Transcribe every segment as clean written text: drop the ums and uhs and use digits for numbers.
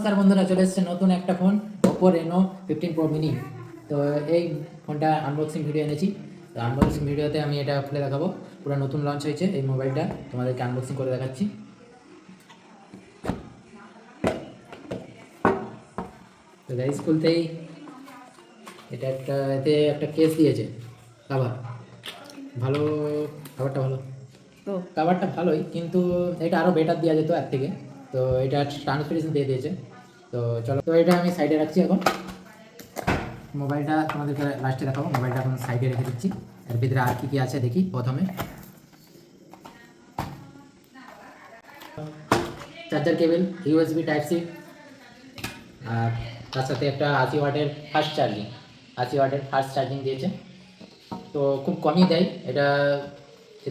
নমস্কার বন্ধুরা, চলে এসেছে নতুন একটা phone Oppo Reno 15 Pro Mini। তো এই ফোনটা আনবক্সিং ভিডিও এনেছি। তো আনবক্সিং ভিডিওতে আমি এটা খুলে দেখাবো। পুরো নতুন লঞ্চ হয়েছে এই মোবাইলটা, তোমাদেরকে আনবক্সিং করে দেখাচ্ছি। তো গাইস, খুলতেই এটা এতে একটা কেস দিয়েছে, কাভার ভালো, কাভারটা ভালো। তো কাভারটা ভালোই, কিন্তু এটা আরও বেটার দেওয়া যেত এর থেকে। তো এটা ট্রান্সপারেন্সি দিয়ে দিয়েছে। তো চলো, তো এটা আমি সাইডে রাখছি। এখন মোবাইলটা তোমাদেরকে লাস্টে দেখাবো। মোবাইলটা এখন সাইডে রেখে দিচ্ছি। এর ভিতরে আর কী আছে দেখি। প্রথমে charger cable, USB type C, আর তার সাথে একটা 80 ওয়াটের ফাস্ট চার্জিং, 80 ওয়াটের ফাস্ট চার্জিং দিয়েছে। তো খুব কমই দেয় এটা,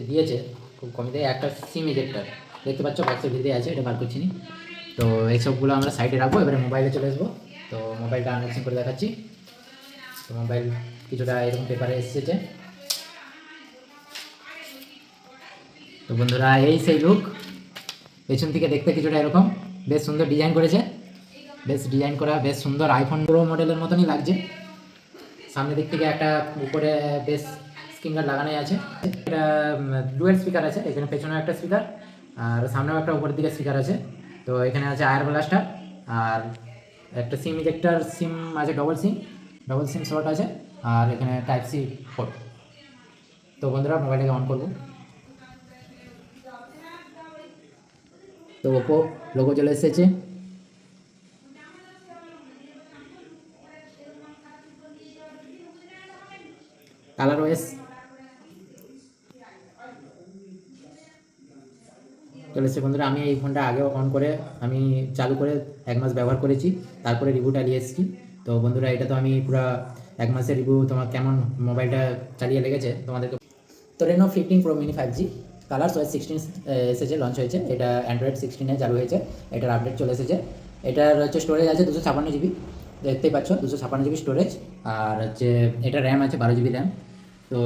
দিয়েছে খুব কমই দেয়। একটা সিম ইজেক্টার দেখতে পাচ্ছ বক্সের ভিতরে আছে, এটা বার করছি নি। তো এইসবগুলো আমরা সাইডে রাখবো। এবারে মোবাইলে চলে আসবো। তো মোবাইলটা আনবক্সিং করে দেখাচ্ছি। তো মোবাইল কিছুটা এরকম পেপারে এসেছে। তো বন্ধুরা, এই সেই লুক। পেছন থেকে দেখতে কিছুটা এরকম, বেশ সুন্দর ডিজাইন করেছে, বেশ ডিজাইন করা, বেশ সুন্দর আইফোন প্রো মডেলের মতনই লাগছে। সামনের দিক থেকে একটা উপরে বেশ স্ক্রিন গার্ড লাগানোই আছে। এটা ডুয়েল স্পিকার আছে, এখানে পেছনেও একটা স্পিকার আর সামনেও একটা উপরের দিকে স্পিকার আছে। তো এখানে আছে আয়ার ব্লাস্টার, আর একটা সিম ইজেক্টার, সিম আছে ডবল সিম স্লট আছে, আর এখানে টাইপ সি পোর্ট। তো বন্ধুরা, মোবাইলটাকে অন করবো। তো ওপো লোগো চলে এসেছে। কালার ওএস চলে এসেছে। বন্ধুরা, আমি এই ফোনটা আগেও অন করে আমি চালু করে 1 মাস ব্যবহার করেছি, তারপরে রিভিউটা নিয়ে এসেছি। তো বন্ধুরা, এটা তো আমি পুরো 1 মাসের রিভিউ, তোমার কেমন মোবাইলটা চালিয়ে লেগেছে তোমাদেরকে। তো Reno 15 Pro Mini 5G, colour OS 16 এসেছে, লঞ্চ হয়েছে। এটা অ্যান্ড্রয়েড 16-এ চালু হয়েছে, এটার আপডেট চলে এসেছে। এটার হচ্ছে স্টোরেজ আছে 256 জিবি, দেখতেই পাচ্ছ 256 জিবি স্টোরেজ। আর হচ্ছে এটা র্যাম আছে 12 জিবি র্যাম। তো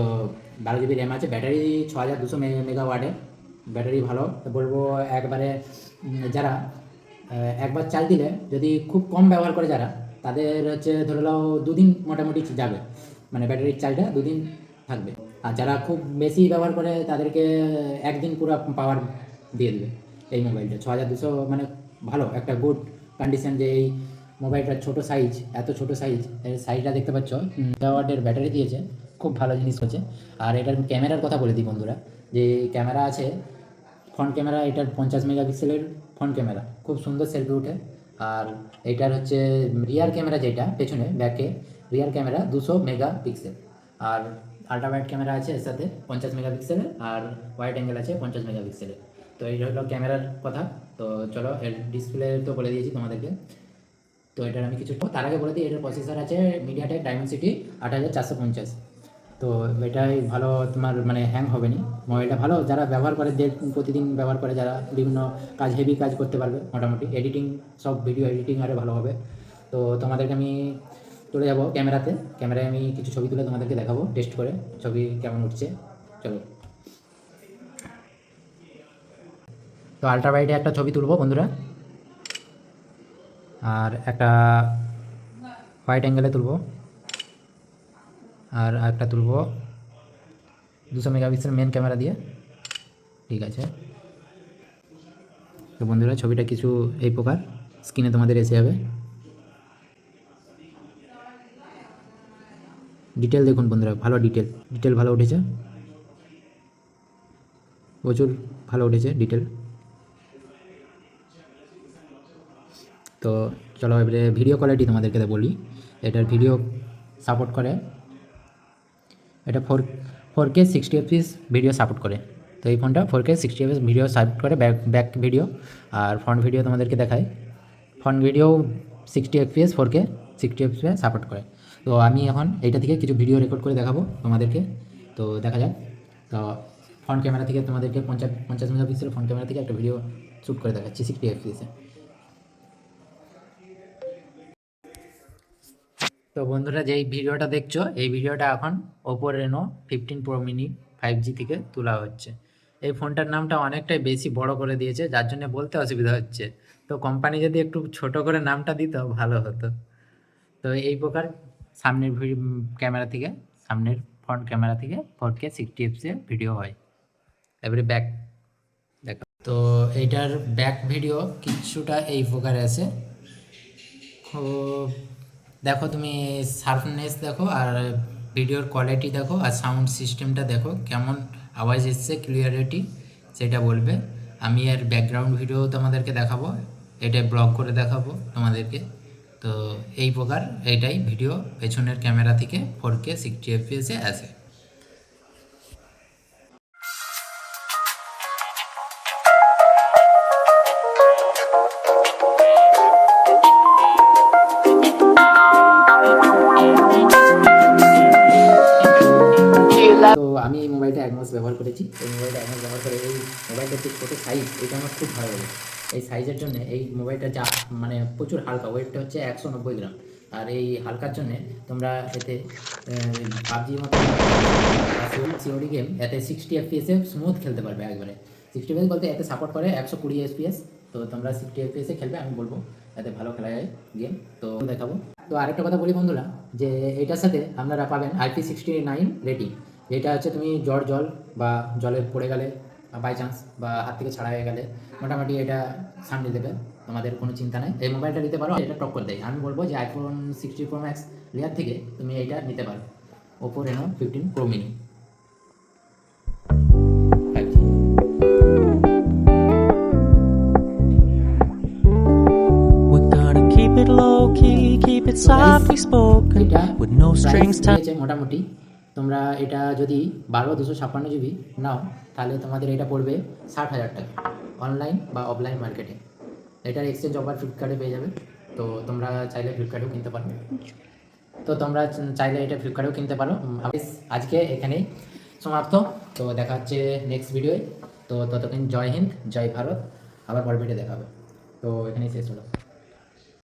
12 জিবি র্যাম আছে। ব্যাটারি 6200 মেগাওয়াটের ব্যাটারি, ভালো বলবো একবারে। যারা একবার চার্জ দিলে, যদি খুব কম ব্যবহার করে যারা, তাদের হচ্ছে ধরে নাও 2 দিন মোটামুটি যাবে, মানে ব্যাটারির চার্জটা 2 দিন থাকবে। আর যারা খুব বেশি ব্যবহার করে, তাদেরকে 1 দিন পুরো পাওয়ার দিয়ে দেবে এই মোবাইলটা। 6200 মানে ভালো একটা গুড কন্ডিশন। যে এই মোবাইলটার ছোটো সাইজ, এত ছোটো সাইজ, এর সাইজটা দেখতে পাচ্ছ, মেগাওয়াটের ব্যাটারি দিয়েছে, খুব ভালো জিনিস হচ্ছে। আর এটার ক্যামেরার কথা বলে দিই বন্ধুরা, যে ক্যামেরা আছে, ফ্রন্ট ক্যামেরা এটার 50 মেগাপিক্সেলের ফ্রন্ট ক্যামেরা, খুব সুন্দর সেলফি ওঠে। আর এটার হচ্ছে রিয়ার ক্যামেরা, যেটা পেছনে ব্যাকে রিয়ার ক্যামেরা 200 মেগাপিক্সেল। আর আল্ট্রা ওয়াইড ক্যামেরা আছে এর সাথে 50 মেগাপিক্সেলের, আর ওয়াইড অ্যাঙ্গেল আছে 50 মেগাপিক্সেলের। তো এই হলো ক্যামেরার কথা। তো চলো, এর ডিসপ্লে তো বলে দিয়েছি তোমাদেরকে। তো এটার আমি কিছু তার আগে বলে দিই, এটার প্রসেসর আছে মিডিয়াটেক ডায়মেনসিটি 8450। তো এটাই ভালো, তোমার মানে হ্যাং হবে না। মোবাইলটা ভালো, যারা ব্যবহার করে, প্রতিদিন ব্যবহার করে, যারা বিভিন্ন কাজ, হেভি কাজ করতে পারবে মোটামুটি, এডিটিং, সব ভিডিও এডিটিং আরে ভালো হবে। তো তোমাদেরকে আমি চলে যাব ক্যামেরাতে। ক্যামেরায় আমি কিছু ছবি তুলে তোমাদেরকে দেখাবো, টেস্ট করে ছবি কেমন উঠছে। চলো, তো আলট্রা ওয়াইডে একটা ছবি তুলবো বন্ধুরা, আর একটা হোয়াইট অ্যাঙ্গেলে তুলবো, আর একটা তুলবো 200 মেগাপিক্সেল মেন ক্যামেরা দিয়ে। ঠিক আছে। তো বন্ধুরা, ছবিটা কিছু এই প্রকার স্ক্রিনে তোমাদের এসে যাবে। ডিটেল দেখুন বন্ধুরা, ভালো ডিটেল ভালো উঠেছে, প্রচুর ভালো উঠেছে ডিটেল। তো চলো, এবারে ভিডিও কোয়ালিটি তোমাদেরকে বলি। এটার ভিডিও সাপোর্ট করে, এটা 4K 60 FPS ভিডিও সাপোর্ট করে। তো এই ফোনটা 4K 60 FPS ভিডিও সাপোর্ট করে, ব্যাক ভিডিও। আর ফ্রন্ট ভিডিও তোমাদেরকে দেখায়, front video 60 FPS 4K 60 FPS support করে। তো আমি এখন এইটা থেকে কিছু ভিডিও রেকর্ড করে দেখাবো তোমাদেরকে। তো দেখা যাক। তো ফ্রন্ট ক্যামেরা থেকে তোমাদেরকে 50 মেগাপিক্সেল ফ্রন্ট ক্যামেরা থেকে একটা ভিডিও শ্যুট করে দেখাচ্ছি 60 FPS-এ। তো বন্ধুরা, যেই ভিডিওটা দেখছো, এই ভিডিওটা এখন Oppo Reno 15 Pro Mini 5G থেকে তোলা হচ্ছে। এই ফোনটার নামটা অনেকটাই বেশি বড় করে দিয়েছে, যার জন্য বলতে অসুবিধা হচ্ছে। তো কোম্পানি যদি একটু ছোট করে নামটা দিত ভালো হতো। তো এই প্রকার সামনের ক্যামেরা থেকে, সামনের ফ্রন্ট ক্যামেরা থেকে 4K 60 fps এর ভিডিও হয়। এবারে ব্যাক দেখো, তো এইটার ব্যাক ভিডিও কিছুটা এই প্রকারে আছে। খুব দেখো, তুমি শার্পনেস দেখো আর ভিডিওর কোয়ালিটি দেখো আর সাউন্ড সিস্টেমটা দেখো কেমন আওয়াজ এসছে, ক্লিয়ারিটি সেটা বলবে। আমি এর ব্যাকগ্রাউন্ড ভিডিও তোমাদেরকে দেখাবো, এটা ব্লগ করে দেখাবো তোমাদেরকে। তো এই প্রকার এইটাই ভিডিও পেছনের ক্যামেরা থেকে 4K 60 fps এ আছে। তো আমি এই মোবাইলটা 1 মাস ব্যবহার করেছি। এই মোবাইলটা 1 মাস ব্যবহার করে এই মোবাইলটার যে ছোটো সাইজ, এটা আমার খুব ভালো লাগে। এই সাইজের জন্য এই মোবাইলটা যা মানে প্রচুর হালকা, ওয়েটটা হচ্ছে 190 গ্রাম। আর এই হালকার জন্যে তোমরা এতে পাবজি মতো সিওডি গেম এতে 60 fps এ স্মুথ খেলতে পারবে একবারে। 60 fps বলতে এতে সাপোর্ট করে 120 fps। তো তোমরা 60 fps এ খেলবে, আমি বলবো এতে ভালো খেলা যায় গেম। তো দেখাবো। তো আরেকটা কথা বলি বন্ধুরা, যে এটার সাথে আপনারা পাবেন IP69 রেটিং। যেটা হচ্ছে তুমি জল বা জলে পড়ে গেলে বাই চান্স বা হাত থেকে ছাড়া হয়ে গেলে মোটামুটি এটা সামনে দেবে, তোমাদের কোনো চিন্তা নেই। এই মোবাইলটা নিতে পারো, এটা টক্কর দেয়। আমি বলবো যে iPhone 60 Pro Max লেয়ার থেকে তুমি এটা নিতে পারো, Oppo Reno 15 Pro Mini 5G। We're gonna keep it low key, keep it softly spoken, এটা with no strings tied. মোটামুটি তোমরা এটা যদি 12/256 GB নাও, তাহলে তোমাদের এটা পড়বে 60,000 টাকা অনলাইন বা অফলাইন মার্কেটে। এটার এক্সচেঞ্জ অফার ফ্লিপকার্টে পেয়ে যাবে। তো তোমরা চাইলে ফ্লিপকার্টেও কিনতে পারো। তো তোমরা চাইলে এটা ফ্লিপকার্টেও কিনতে পারো। আজকে এখানেই সমাপ্ত। তো দেখা হচ্ছে নেক্সট ভিডিওয়। তো ততক্ষণ জয় হিন্দ, জয় ভারত। আবার পরের ভিডিও দেখা হবে। তো এখানেই শেষ হলো।